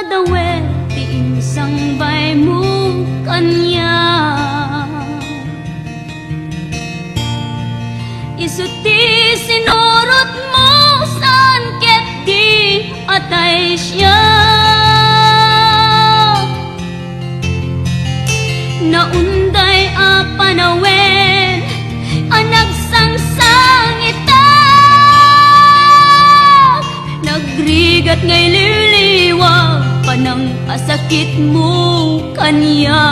dawet ti insang-bay mo kanya. Isu ti sinurot mo saan ket di atay siya. Naunday a panawen anagsangsang itak, nagrigat ngay liliwag panang asakit mo kanya.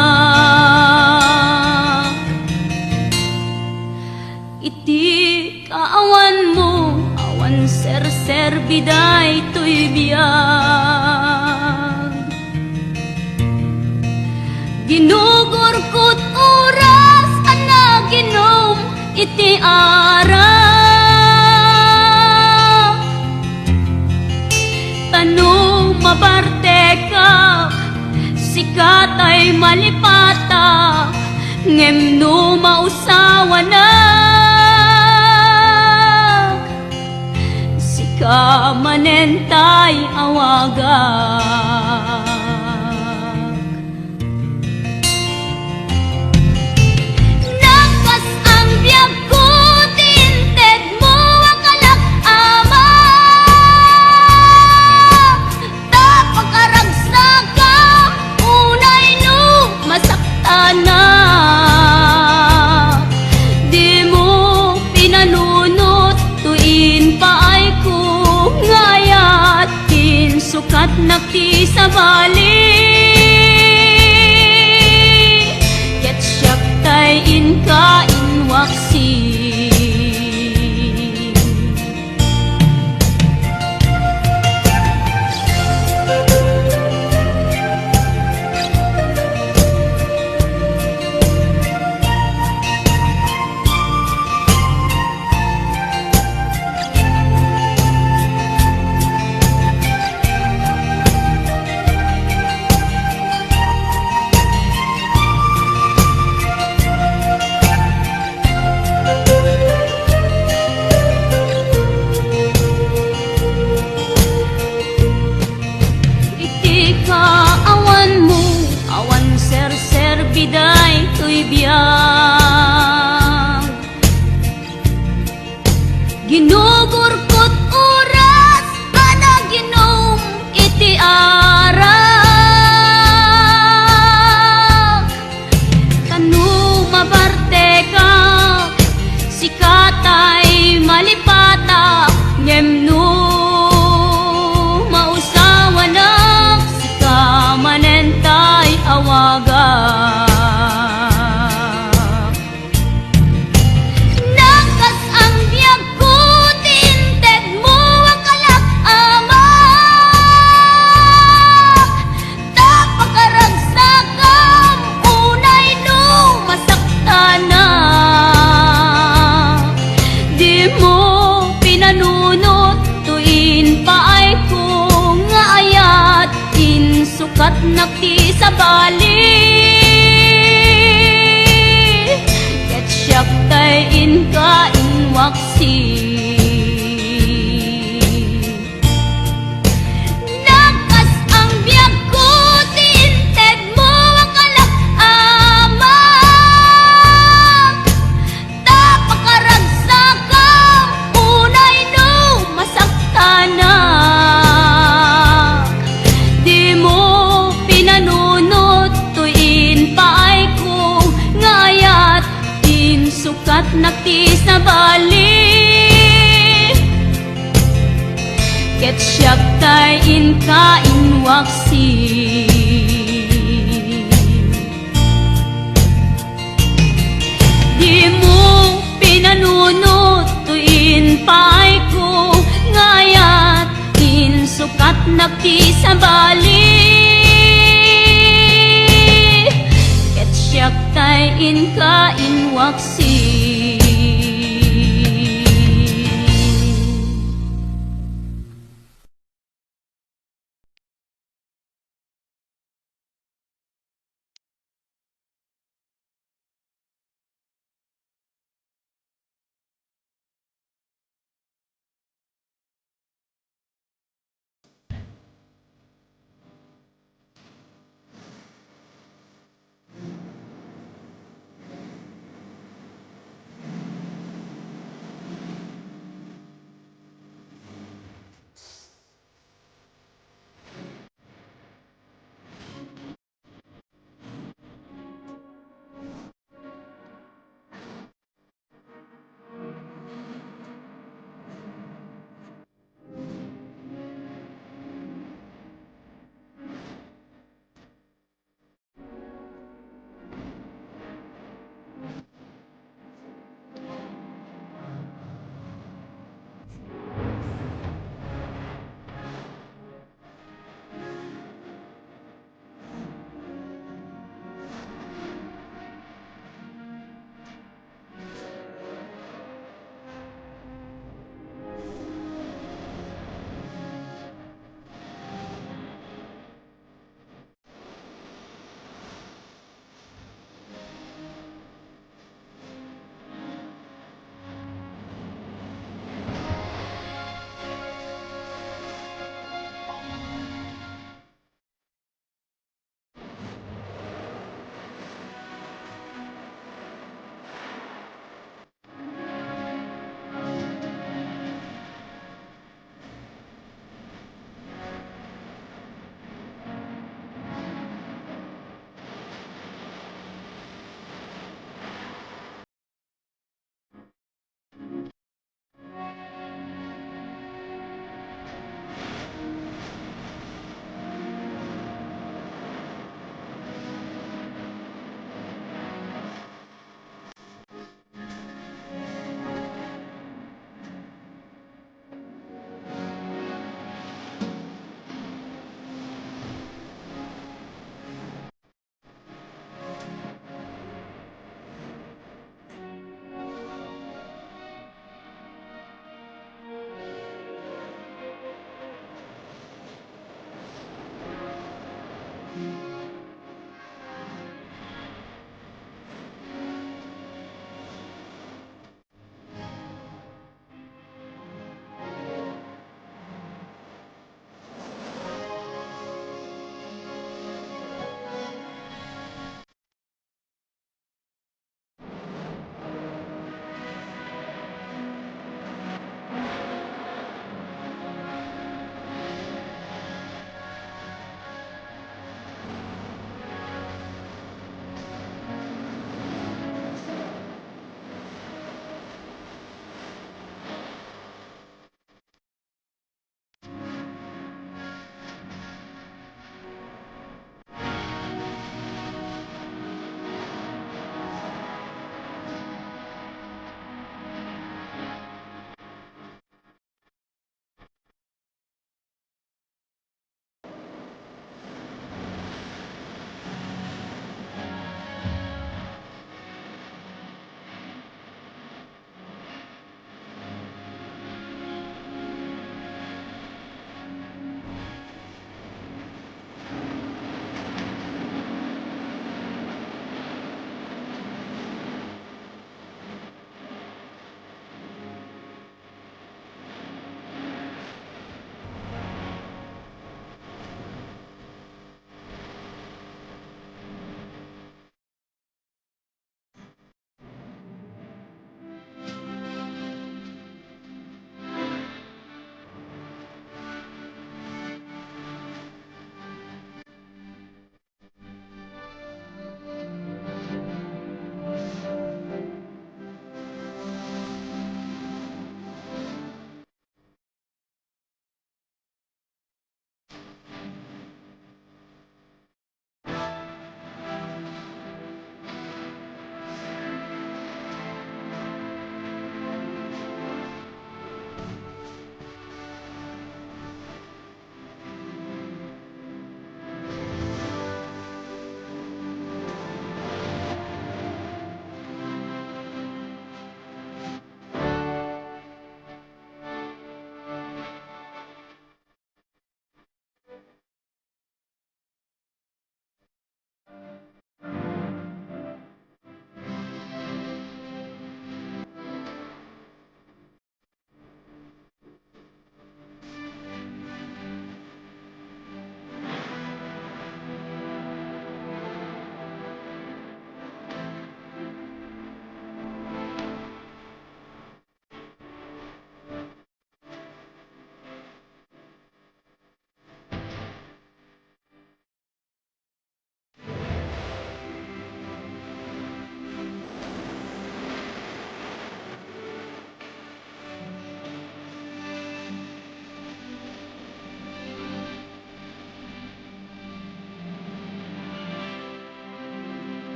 Iti kaawan mo awan ser-ser biday to'y biyag, ginugurkot oras anaginom iti arak. Tanong mabarte ka sikat ay malipata, ngem no mausawa na sika manentay awagak. Sukat nakti sa bali, ket siyak tay inka inwaksi. Biday to'y biyag, ginugurkot oras anaginom iti arak. Tanu mabarte ka sikatay malipata, ngem no mausawa na sika manentay awaga. Sukat nakti sa bali, ket siyak tay inka inwaksi. Nagkas ang biyag ko tinted mo akalak amak, tapakaragsagang unay no masaktana. Sukat nakti sa bali, ket siyak tay inka inwaksi. Di mo pinanunot tuin pay ko ngayat din sukat nakti sa bali, ket siyak tay inka inwaksi.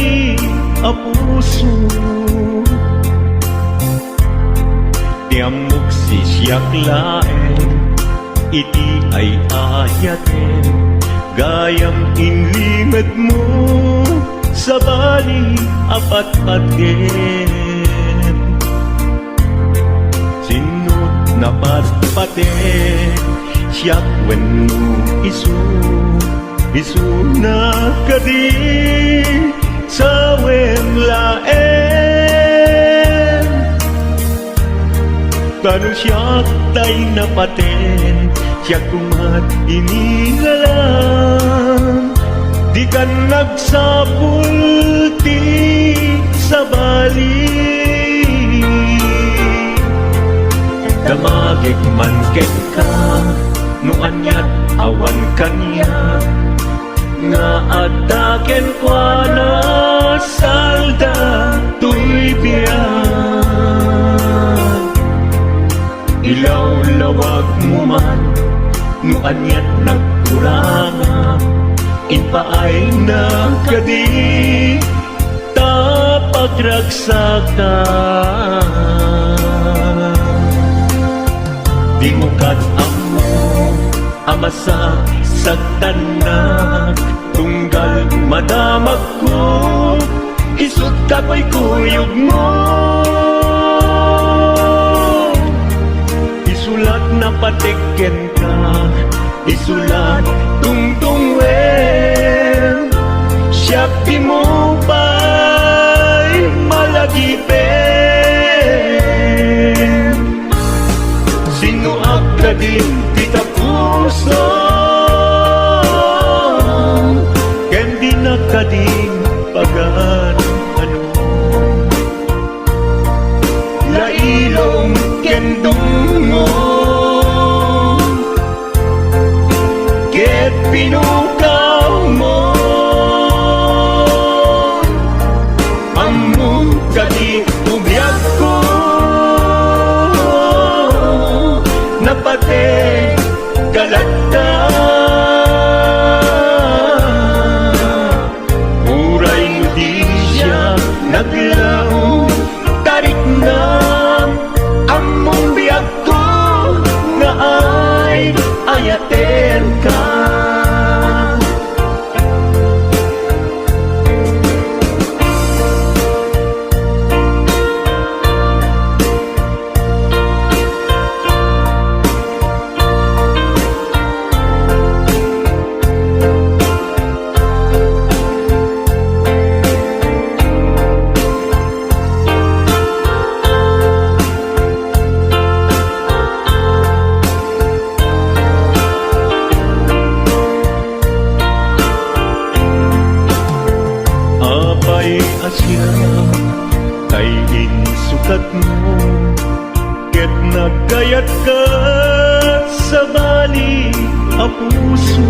bali a puso. Tiamok si siyak laeng, iti ay ayaten, gayam inlimet mo sa bali apat-paten. Sinut na patpaten, siyak wenno isu na kadi sa wemlaen. Tanong siyak tay napaten, siyak kumat inilalang, di ka nagsapulti sa bali. Damagig man ket ka, no anyat awan kanya, nga adaken kwa na salda tuy biyan. Ilaw-lawag mo man, no anyat nagkuranga, inpaay na kadi tapagragsakan. Di mo amo amasa sagtanak, tunggal madamag ko, isut kapoy kuyog mo. Isulat na patiken ka, isulat tungtungwen, siyak di mo ba'y malagipin. Sino ka din kita puso, kendi na ka din pagan ano. Lailong kendong mo, ket pinukaw mo, among kadi umyak ko, napate kalata. Uray mo di siya naglaw, tarik na among biyak ko, nga ay ayaten ka. Asya kay insukat mo, ket nagkayat ka sa bali a puso.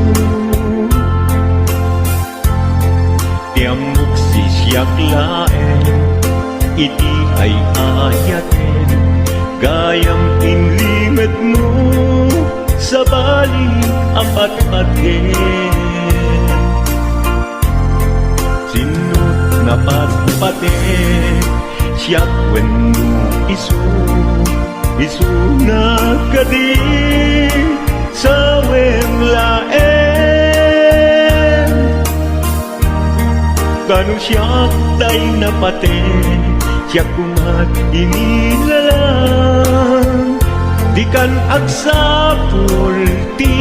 Tiamok si siyak laeng, iti ay ayaten, gayam inlimet mo sa bali apat-paten. Napatpate, siyak wenno isu na kadi sa wemlaen. Kanong siyak tay napate, siyak kumat inilalang, di kan agsapul ti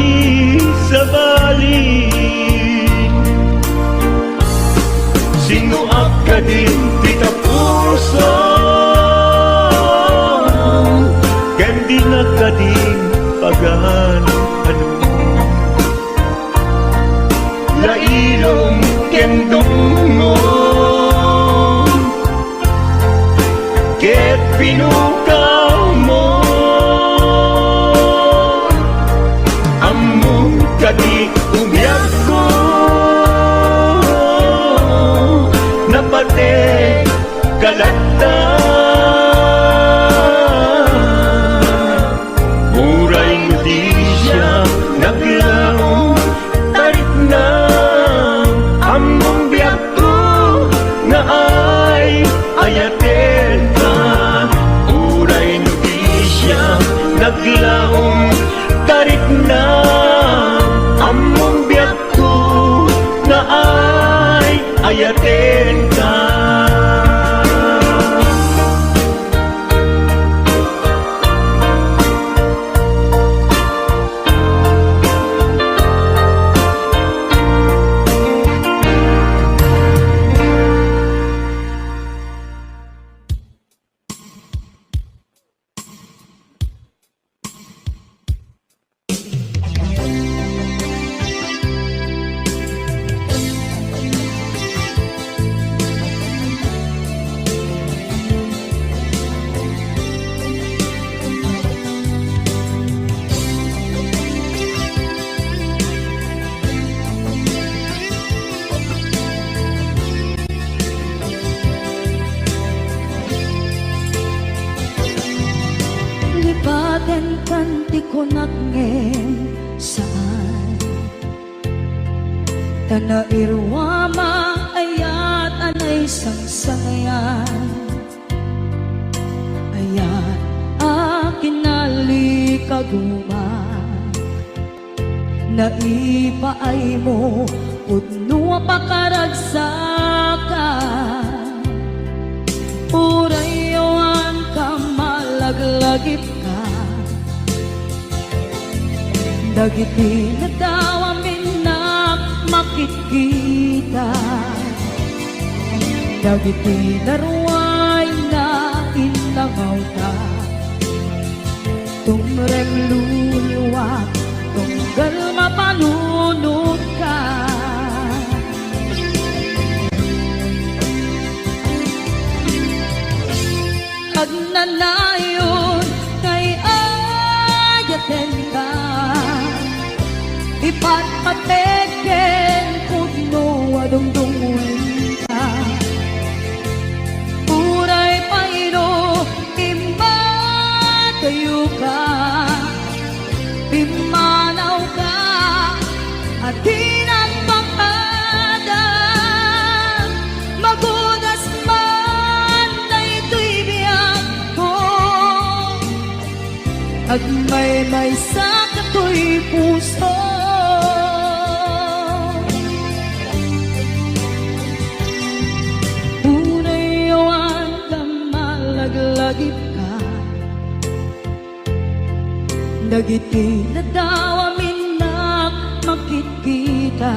sa bali. Sino ka din kita puso, kendi na ka din pagan ano. Lailong kendong mo, ket pinukaw mo, among kadi umyak ko, napate kalata. ayaten ka. Lipaten kanti ko nakngem saan Tanairwama ayat anay sangsangayan Ayat akin nalikaguma Naipaay mo Udno pakaragsakan Urayawan ka malaglagip ka Dagiti na daw amin na makikita Dagiti na ruway na inangaw ka Tumrem luluwa Tunggal mapanunod ka Agnanayon kay ayaten ka Ipatpateken kudno adungdungun ka Uray payro imatayo ka Pimanaw ka at tinagpangada Magudas man na ito'y biyak ko At may sakit ko'y puso Unayawan ka malaglagip ka Dagiti na daw amin na makikita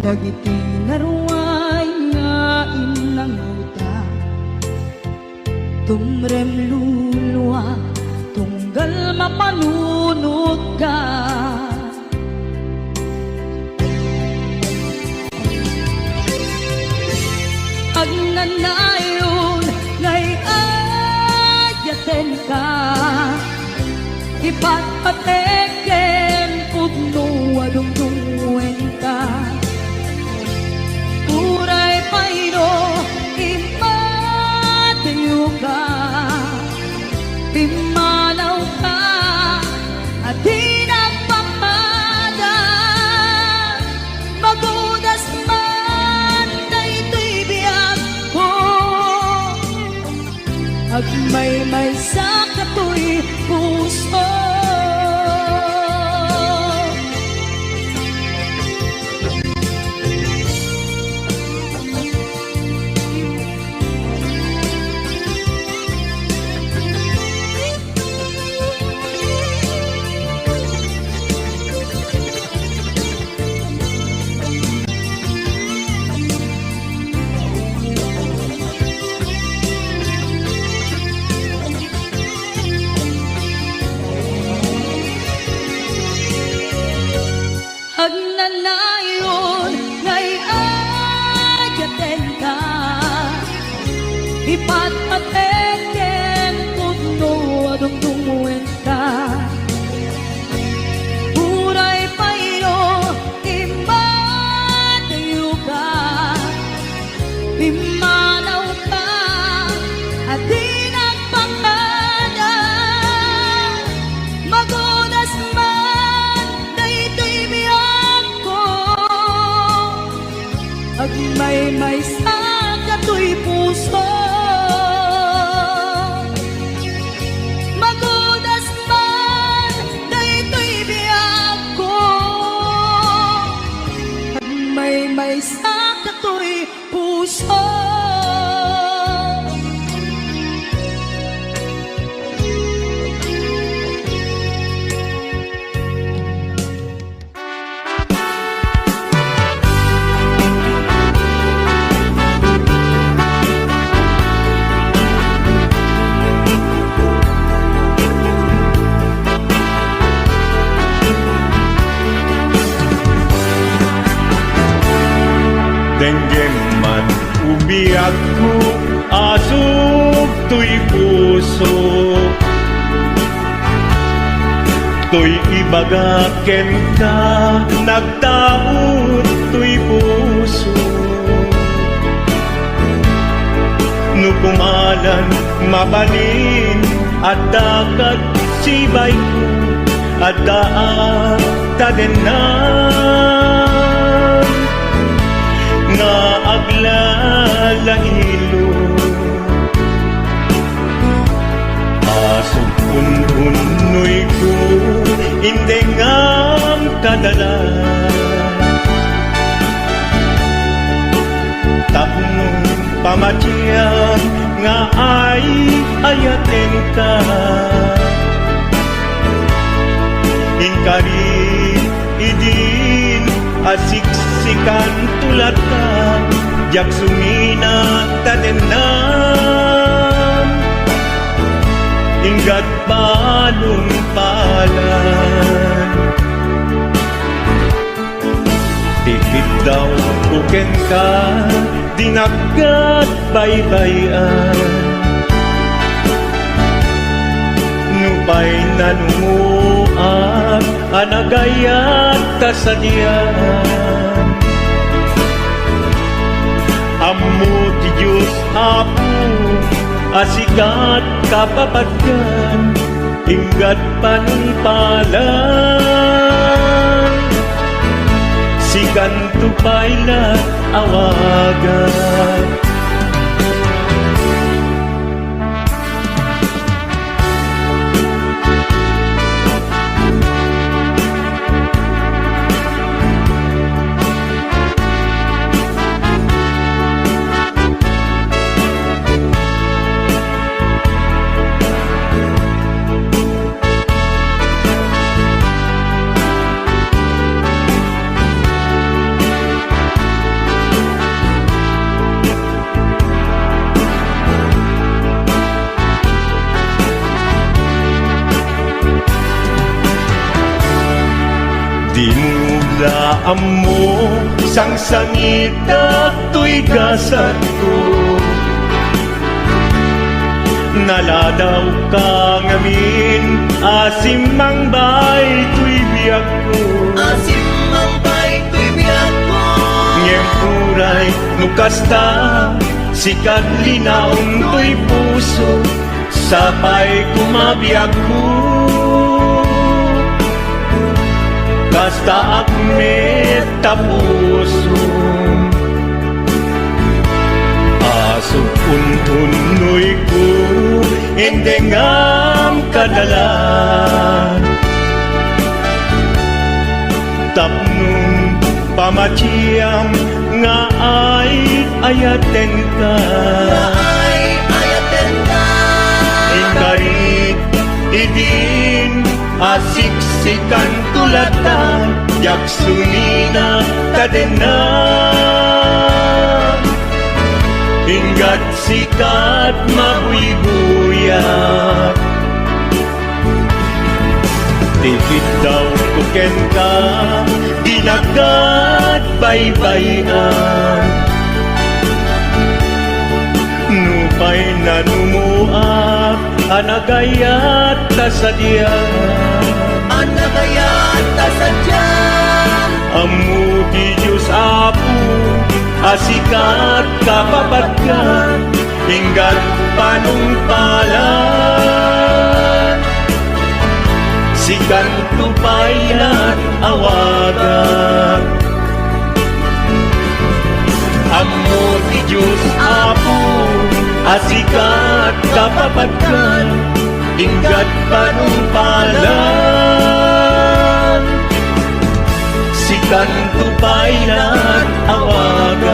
Dagiti na ruway nga inangaw ta Tumrem luluwa Tunggal mapanunod ka Agnanayon ngay ayaten ka Ipatpateken pudno adungdungen ka Uray payro imatayo ka Pimanaw ka at tinagpamada Magudas man na ito'y biyak ko At may sakit ko'y puso Agnanayon ngay ayaten ka Ipatpateken kudno adungdungen ka Uray payro imatayo ka Pimanaw ka at tinagpangada Magudas man na ito'y biyak ko At may sakit ko'y puso Magudas man na ito'y biyak ko At may may sa kato'y puso. Denggem man ubiyak ko, asok to'y puso. To'y ibagaken ka, nagtaot to'y puso. Nukumalan, mabalin, at dakat sibay ko, at daat tadenan. Nga aglalahilo asok un-unoy ko hindi ngam kadala tapnong pamatya nga ay ayaten ka inkari idin asiksikan tulat ka jak sumina tadenan inggat balong palan tikit daw kuken ka dinagat baybayan nupay nanumuan anagayat kasadyan Ammo ti Diyos Apo asikat kapapatgan inggat panumpalan sikan tupayla awagan Dinuglaan mo sang sangita to'y gasat ko Naladaw ka ngamin asimang bay to'y biyak ko Asimang bay to'y biyak ko Ngem uray nukasta sikat linaon to'y puso Sapay kumabiyak ko Basta akmet tapuso Asok untunoy ko Endengam kadalan Tapnong pamatiyam Nga ay ayaten ka Ay ayaten ka Ingarit idin asiksikan tulatan yaksunina kadenan inggat sikat mabuybuyak tipid daw kuken ka dinagat baybayan nupay nanumuak anagayat tasadyan Anagayat tasadyan Ammo ti Diyos Apo asikat kapapatgan inggat panumpalan sikan tupaylan awagan Ammo ti Diyos Apo asikat kapapatgan inggat panumpalan kanto pa'y nag-awagan.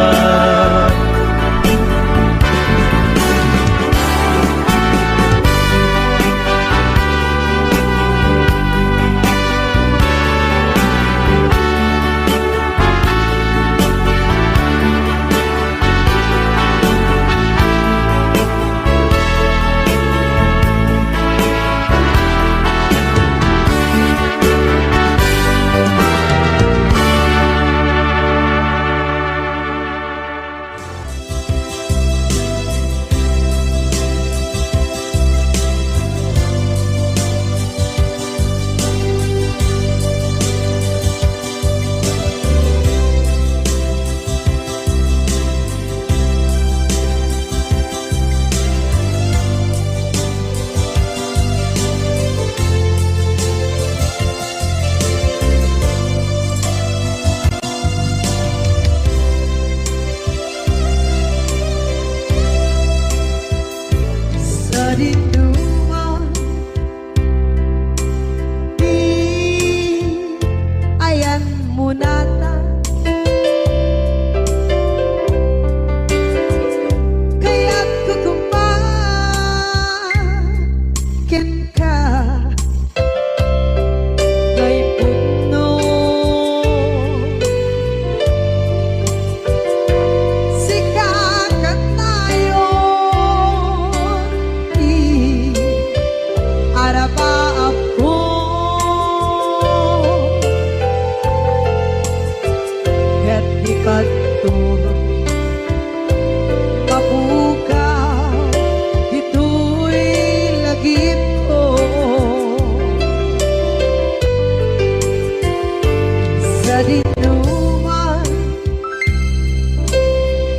Dinuman di ayan mo nata kaya't kukumakin ka kay puno sikakat tayo araba ako ket ikanto mabukaw ito'y lagip ko sa dinuman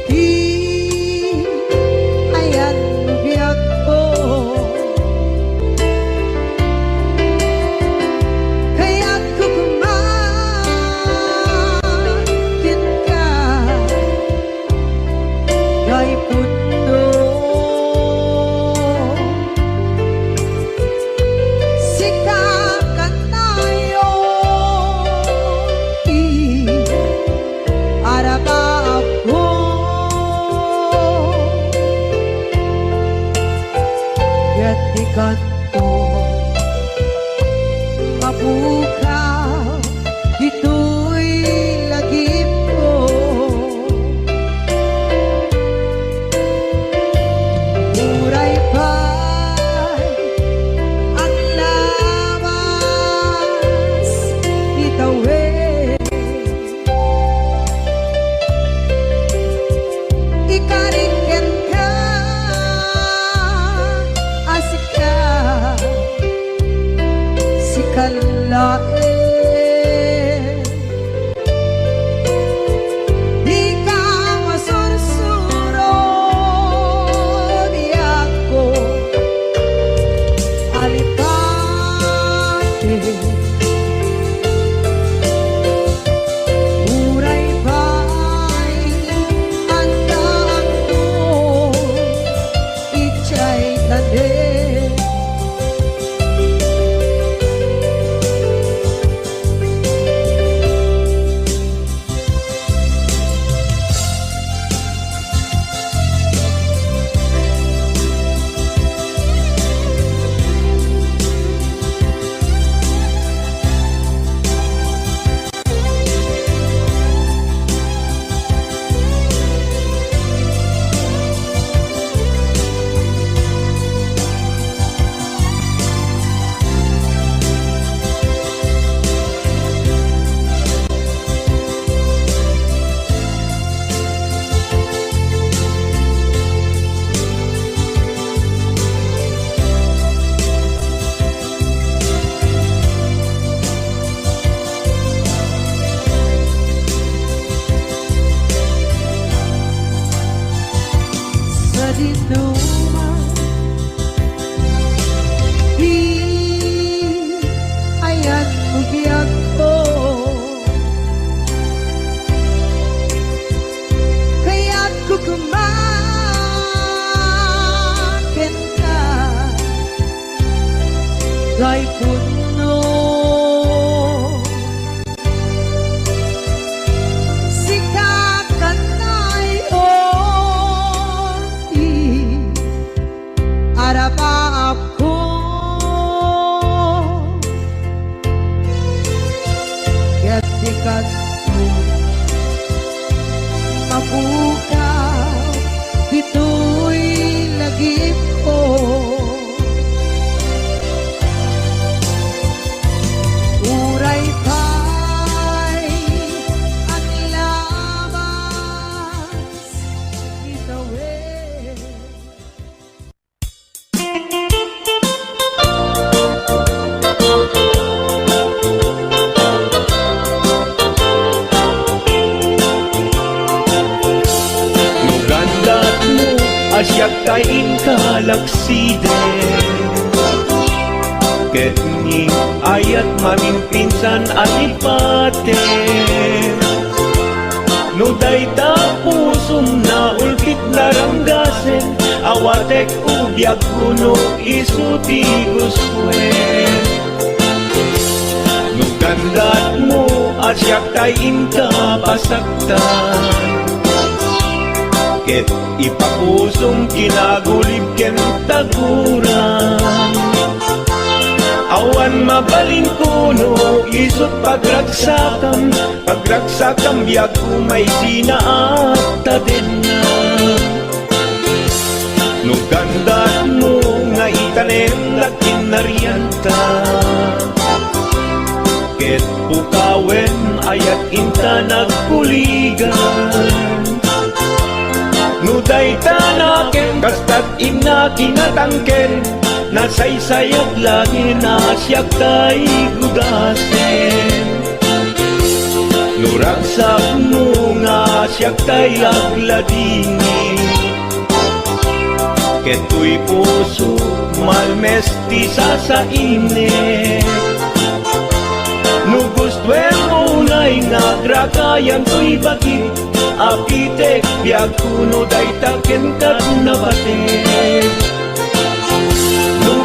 di ayan biyak ko kanto mabukaw ito'y lagip ko muray pa'y ang lawas itawid ikariken ka kalain di ka masursuro di ako alipate muray ba'y andaan ko ichay tande kay puno asyak kain kalaksiden. Ket ni ayat mamimpinsan alipaten. No dayta pusum na ulkit naranggasen, awatek ubyak kuno isuti guswen. No gandat mo asyak tayin ka pasaktan. Ket ipapusum kinagulib ken taguran. Awan mabalin kuno isut pagragsakam, pagragsakam biag kumay sinaata din na. No gandat mo nga itanem na kinarianta. Ket pukawen ayat inta nagkuligan. No dayta naken kastat ina kinatangken, nasaysayat lagi na siya kay gudasen. Nuragsak mo nga siya kay agladini. Keto'y puso malmesti sa init. No gustwen mo na'y nagrakayan to'y bakit, apitek biag kuno daytaken kat nabatek.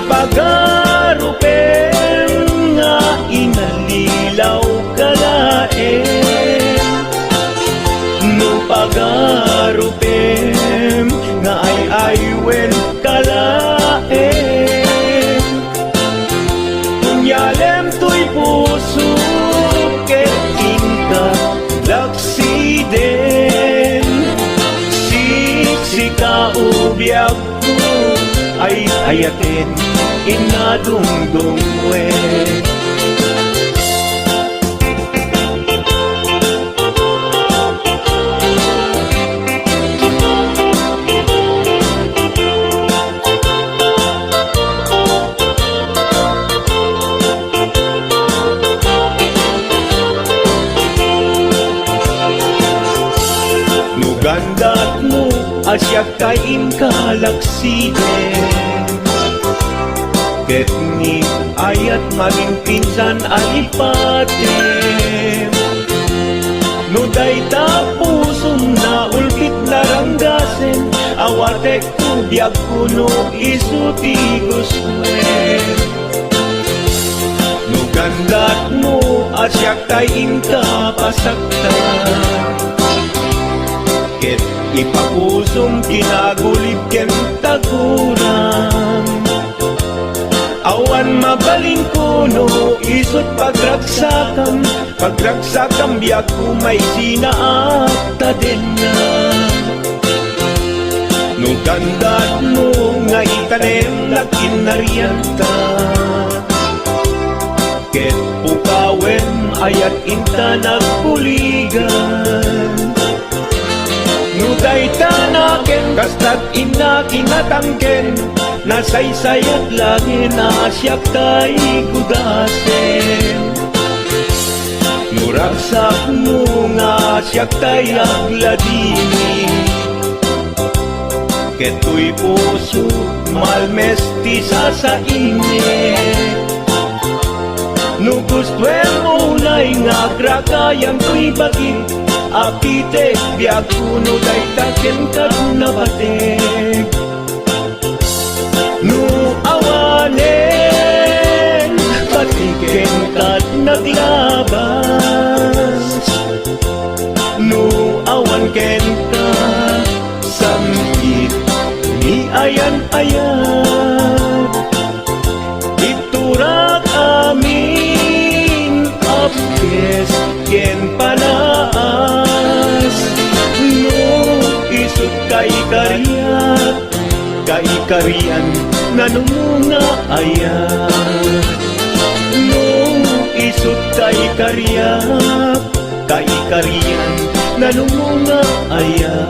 Pagarupen nga inalilaw kalaen. No pagarupen nga ay aywen kalaen. Kunyalem to'y puso ket inka laksiden. Siksika ubyak ko ay ayatin inadungdungwe. Nugandat mo asyak kain kalaksiden. Ket ni ayat maging pinsan alipaten. No dayta pusum na ulkit naranggasen, awatek ubyak kuno isuti guswen. No gandat mo asyak tayin ka pasaktan. Ket ipapusum kinagulib ken taguran. Awan mabalin kuno isut pagragsakam, pagragsakam biag kumay sinaata din na. No gandat mo nga itanem na kinarianta. Ket pukawen ayat inta nagpuligan. No dayta naken kastat ina kinatangken, nasaysayat lagi na siya kay gudasen. Nuragsak mo nga siya kay agladini. Keto'y puso malmesti sa init. No gustwen mo na'y nga grakayan to'y bakit, apitek biag kuno daytaken kat nabatek. No awanen patiken kat naglabas. No awan ken ka samkit ni ayan-ayan. Iturak amin apkes ken panaas. No isut kay karyat, kaikarian nanumunga ayat. No isut kaikariat, kaikarian nanumunga ayat.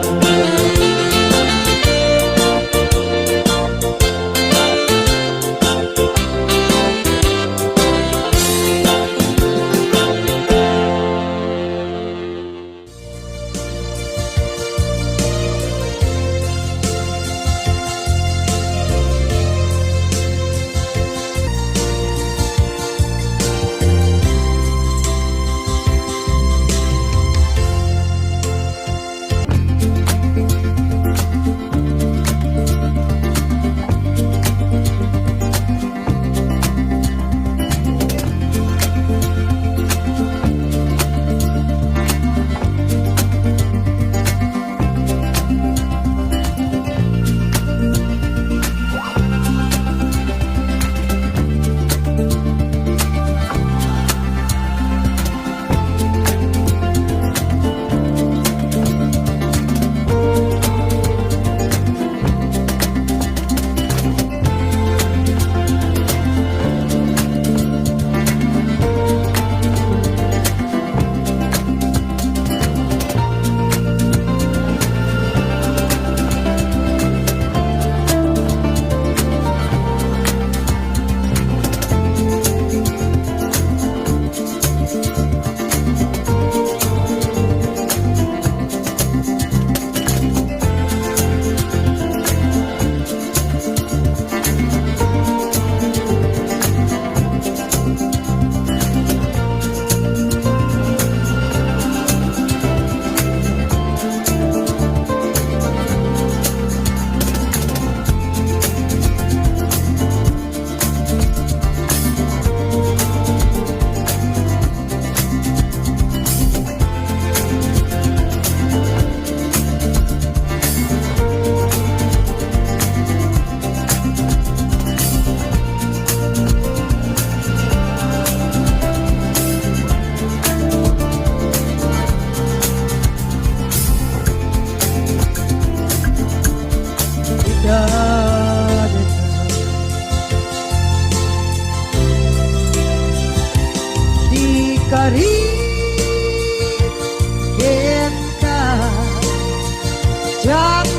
รัก